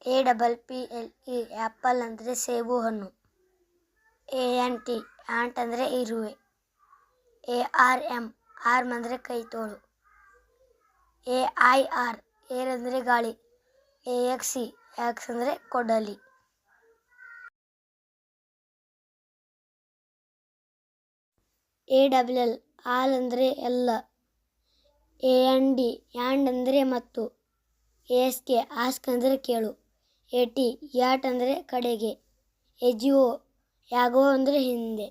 APPLE apple ಅಂದರೆ ಸೇಬು ಹಣ್ಣು. ANT ಆಂಟ್ ಅಂದರೆ ಇರುವೆ. ARM ಅಂದರೆ ಕೈ ತೋಳು. AIR ಏರ್ ಅಂದರೆ ಗಾಳಿ. AXE ಅಂದರೆ ಕೊಡಲಿ. ALL ಆಲ್ ಅಂದರೆ ಎಲ್ಲ. AND ಅಂದರೆ ಮತ್ತು. ASK ಆಸ್ಕ್ ಅಂದರೆ ಕೇಳು. AT ಯಾಟ್ ಅಂದರೆ ಕಡೆಗೆ. AGO ಯಾಗೋ ಅಂದರೆ ಹಿಂದೆ.